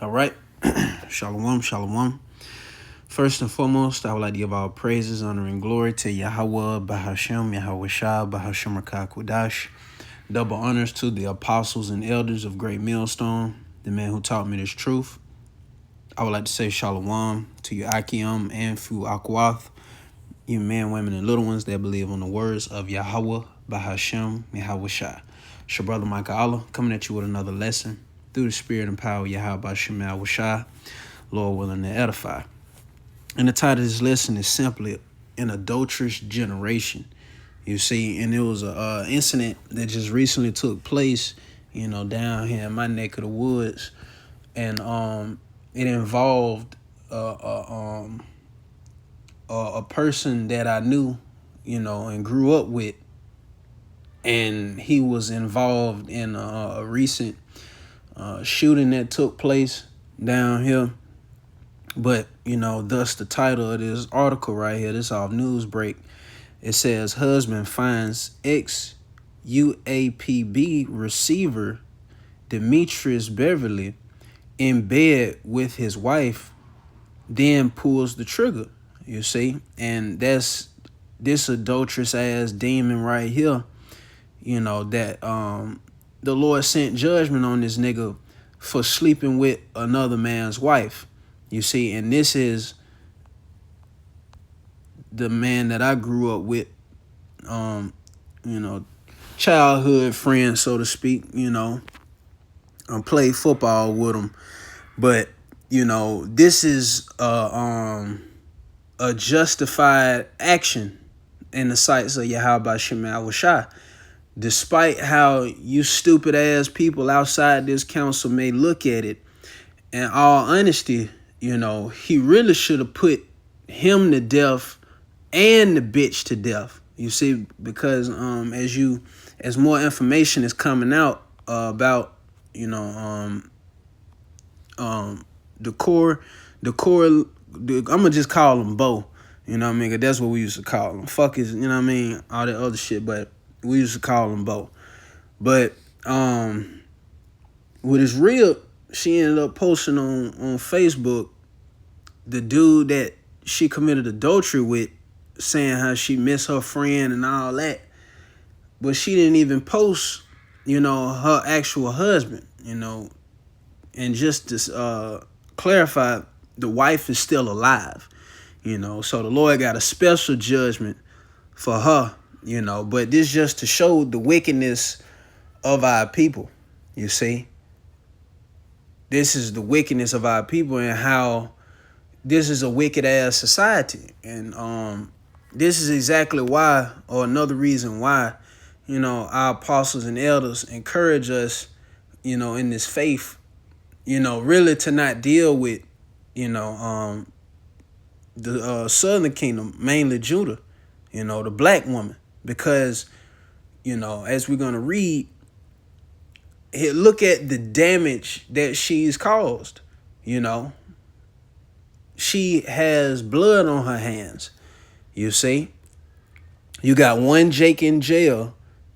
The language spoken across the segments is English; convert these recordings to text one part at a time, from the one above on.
All right. Shalom, shalom. First and foremost, I would like to give all praises, honor, and glory to Yahweh, Bahashem, Yahweh Shah, Bahashem Rakah Kudash. Double honors to the apostles and elders of Great Millstone, the man who taught me this truth. I would like to say shalom to you, Akim and Fu Akwath, you men, women, and little ones that believe on the words of Yahweh, Bahashem, Yahweh Shah. It's your brother Micah Allah coming at you with another lesson through the spirit and power of Yahweh Bahashem, Yahweh Shah, Lord willing to edify. And the title of this lesson is simply An Adulteress Generation. You see, and it was a incident that just recently took place, down here in my neck of the woods. And it involved a person that I knew, and grew up with. And he was involved in a recent shooting that took place down here. But, thus the title of this article right here, this off Newsbreak, it says, husband finds ex-UAPB receiver Demetrius Beverly in bed with his wife, then pulls the trigger, you see? And that's this adulterous ass demon right here, that the Lord sent judgment on this nigga for sleeping with another man's wife. You see, and this is the man that I grew up with, childhood friend, so to speak, I played football with him. But, this is a justified action in the sights of Yahweh Bahashem Yahweh Shah. Despite how you stupid ass people outside this council may look at it, in all honesty, he really should have put him to death and the bitch to death. You see, because as more information is coming out about the core, I'm gonna just call him Bo. You know what I mean? 'Cause that's what we used to call him. Fuck is, all that other shit, but we used to call him Bo. But what is real, she ended up posting on Facebook the dude that she committed adultery with, saying how she missed her friend and all that. But she didn't even post, her actual husband, and just to clarify, the wife is still alive, so the Lord got a special judgment for her, but this just to show the wickedness of our people, you see. This is the wickedness of our people and how this is a wicked ass society. And this is exactly why, or another reason why, our apostles and elders encourage us, in this faith, really to not deal with, the southern kingdom, mainly Judah, the black woman. Because, as we're going to read, look at the damage that she's caused, She has blood on her hands, you see. You got one Jake in jail,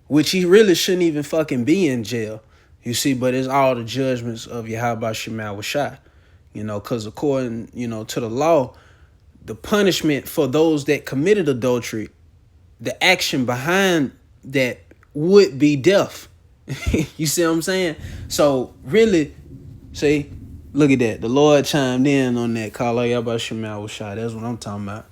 which he really shouldn't even fucking be in jail, you see, but it's all the judgments of Yahweh Shema Shah, because according, to the law, the punishment for those that committed adultery, the action behind that would be death. You see what I'm saying? So really, see, look at that. The Lord chimed in on that. Call out Yahweh Shema Shah. That's what I'm talking about.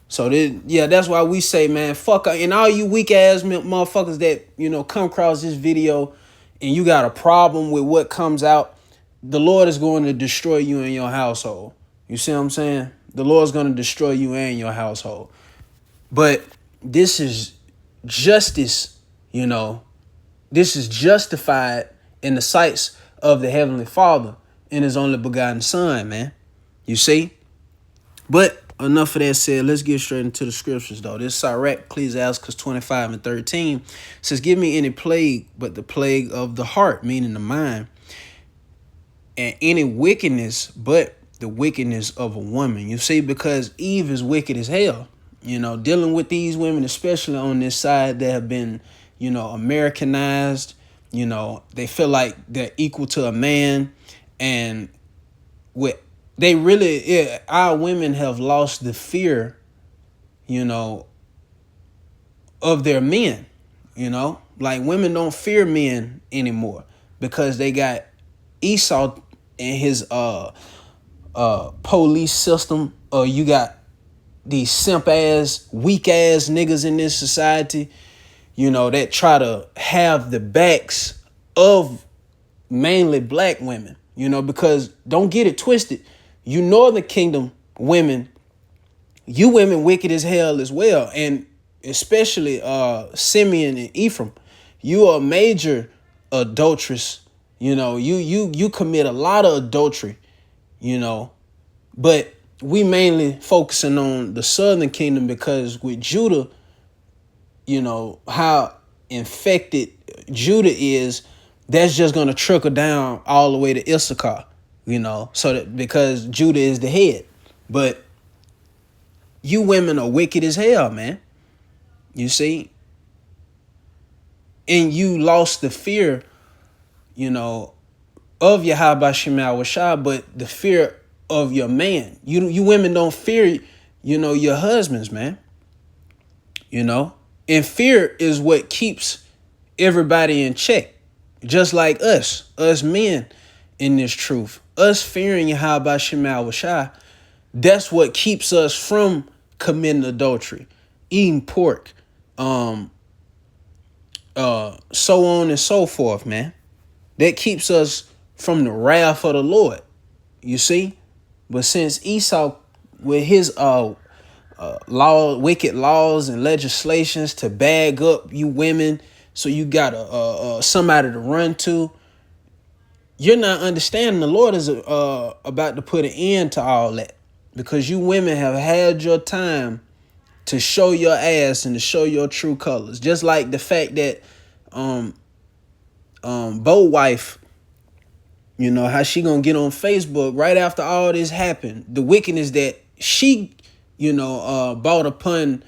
So that's why we say, man, fuck, and all you weak ass motherfuckers that, come across this video and you got a problem with what comes out, the Lord is going to destroy you and your household. You see what I'm saying? The Lord's going to destroy you and your household. But this is justice, This is justified in the sights of the Heavenly Father and His only begotten Son, man. You see? But enough of that said, let's get straight into the scriptures, though. This Sirach, Ecclesiastes 25:13 says, give me any plague but the plague of the heart, meaning the mind, and any wickedness but the wickedness of a woman. You see, because Eve is wicked as hell. Dealing with these women, especially on this side that have been, Americanized, They feel like they're equal to a man, and with they really, yeah, our women have lost the fear, you know, of their men. Like women don't fear men anymore because they got Esau and his police system, or you got these simp ass, weak ass niggas in this society, that try to have the backs of mainly black women, because don't get it twisted. Northern Kingdom women, you women wicked as hell as well. And especially Simeon and Ephraim, you are a major adulteress. You commit a lot of adultery, but we mainly focusing on the Southern Kingdom because with Judah, how infected Judah is, that's just going to trickle down all the way to Issachar, so that because Judah is the head. But you women are wicked as hell, man. You see? And you lost the fear, of Yahweh Shemal Washah, but the fear of your man. You women don't fear, your husbands, man. And fear is what keeps everybody in check. Just like us men in this truth. Us fearing Yahweh Shemal Washah, that's what keeps us from committing adultery, eating pork, so on and so forth, man. That keeps us from the wrath of the Lord. You see? But since Esau, with his wicked laws and legislations to bag up you women, so you got somebody to run to, you're not understanding the Lord is about to put an end to all that, because you women have had your time to show your ass and to show your true colors. Just like the fact that Bo wife, how she gonna get on Facebook right after all this happened, the wickedness that she brought upon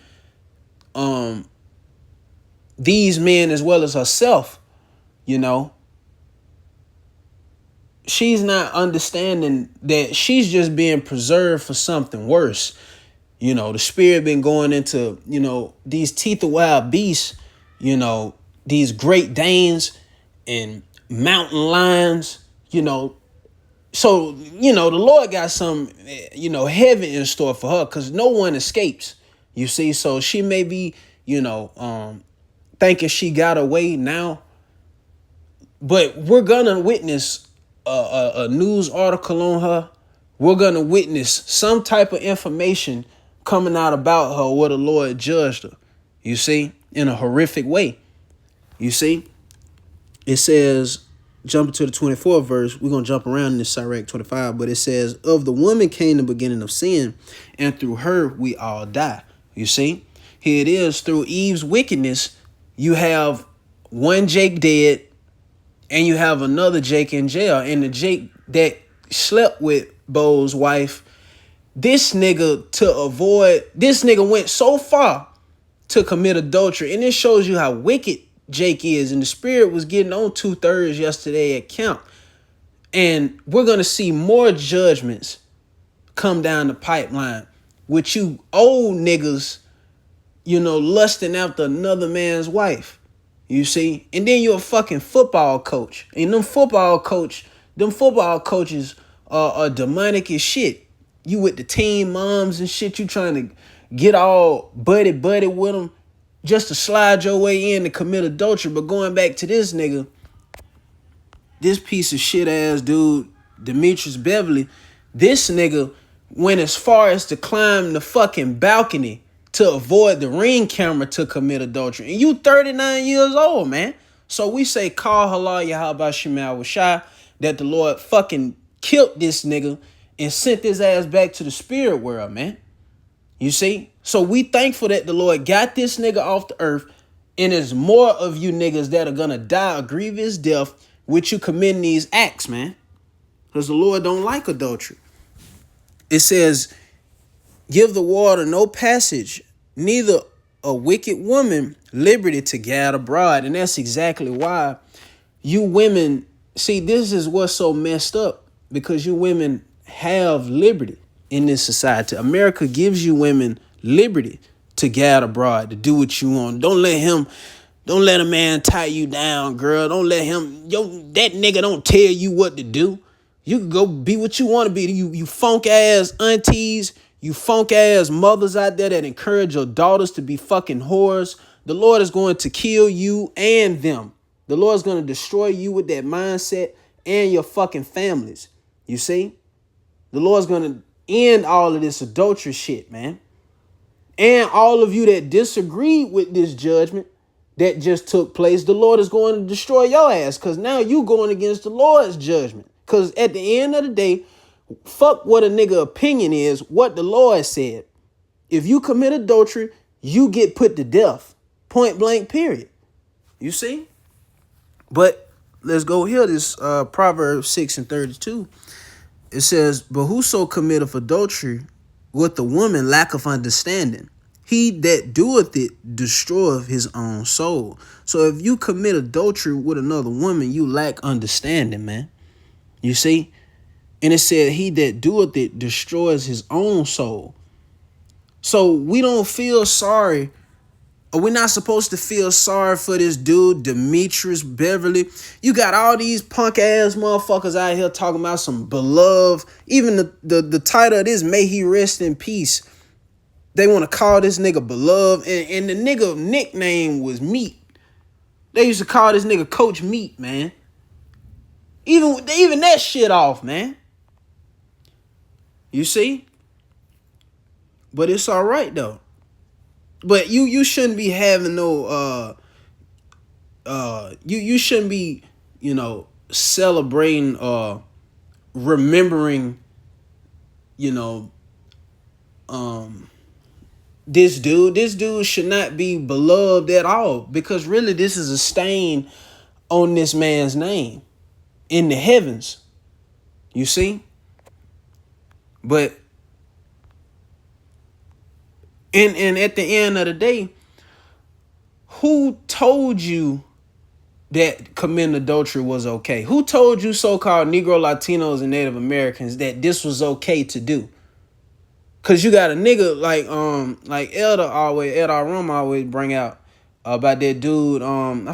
these men as well as herself. She's not understanding that she's just being preserved for something worse. The spirit been going into, these teeth of wild beasts, these Great Danes and mountain lions, So, the Lord got some, heaven in store for her, because no one escapes, you see. So she may be, thinking she got away now, but we're going to witness a news article on her. We're going to witness some type of information coming out about her where the Lord judged her, you see, in a horrific way. You see, it says, jumping to the 24th verse, we're going to jump around in this Sirach 25, but it says, of the woman came the beginning of sin, and through her we all die. You see, here it is, through Eve's wickedness, you have one Jake dead, and you have another Jake in jail. And the Jake that slept with Bo's wife, this nigga went so far to commit adultery. And it shows you how wicked Jake is. And the spirit was getting on 2/3 yesterday at camp. And we're going to see more judgments come down the pipeline with you old niggas, lusting after another man's wife. You see? And then you're a fucking football coach. And them football coaches are demonic as shit. You with the teen moms and shit, you trying to get all buddy with them just to slide your way in to commit adultery. But going back to this nigga, this piece of shit ass dude, Demetrius Beverly, this nigga went as far as to climb the fucking balcony to avoid the ring camera to commit adultery. And you 39 years old, man. So we say, call halal Yahweh Shemal Washah, that the Lord fucking killed this nigga and sent his ass back to the spirit world, man. You see? So we thankful that the Lord got this nigga off the earth, and there's more of you niggas that are gonna die a grievous death with you committing these acts, man. Because the Lord don't like adultery. It says, give the water no passage, neither a wicked woman liberty to gad abroad. And that's exactly why You women, see, this is what's so messed up because you women have liberty in this society. America gives you women liberty to get abroad, to do what you want. Don't let a man tie you down, girl. Don't let him, that nigga don't tell you what to do. You can go be what you want to be. You funk ass aunties, you funk ass mothers out there that encourage your daughters to be fucking whores. The Lord is going to kill you and them. The Lord is going to destroy you with that mindset and your fucking families. You see? The Lord's going to end all of this adultery shit, man. And all of you that disagree with this judgment that just took place, the Lord is going to destroy your ass because now you going against the Lord's judgment. Because at the end of the day, fuck what a nigga opinion is, what the Lord said. If you commit adultery, you get put to death. Point blank, period. You see? But let's go here. This Proverbs 6:32. It says, but whoso committeth adultery with the woman lacketh understanding. He that doeth it destroyeth his own soul. So if you commit adultery with another woman, you lack understanding, man. You see? And it said, he that doeth it destroys his own soul. So we don't feel sorry, or we're not supposed to feel sorry for this dude, Demetrius Beverly. You got all these punk ass motherfuckers out here talking about some beloved. Even the title of this, may he rest in peace. They want to call this nigga beloved. And the nigga nickname was Meat. They used to call this nigga Coach Meat, man. Even that shit off, man. You see? But it's all right, though. But you shouldn't be having no you shouldn't be, celebrating remembering, this dude. This dude should not be beloved at all because really this is a stain on this man's name in the heavens. You see? But and at the end of the day, who told you that committing adultery was okay? Who told you so-called Negro, Latinos, and Native Americans that this was okay to do? Cause you got a nigga like Elder Rum always bring out about that dude. I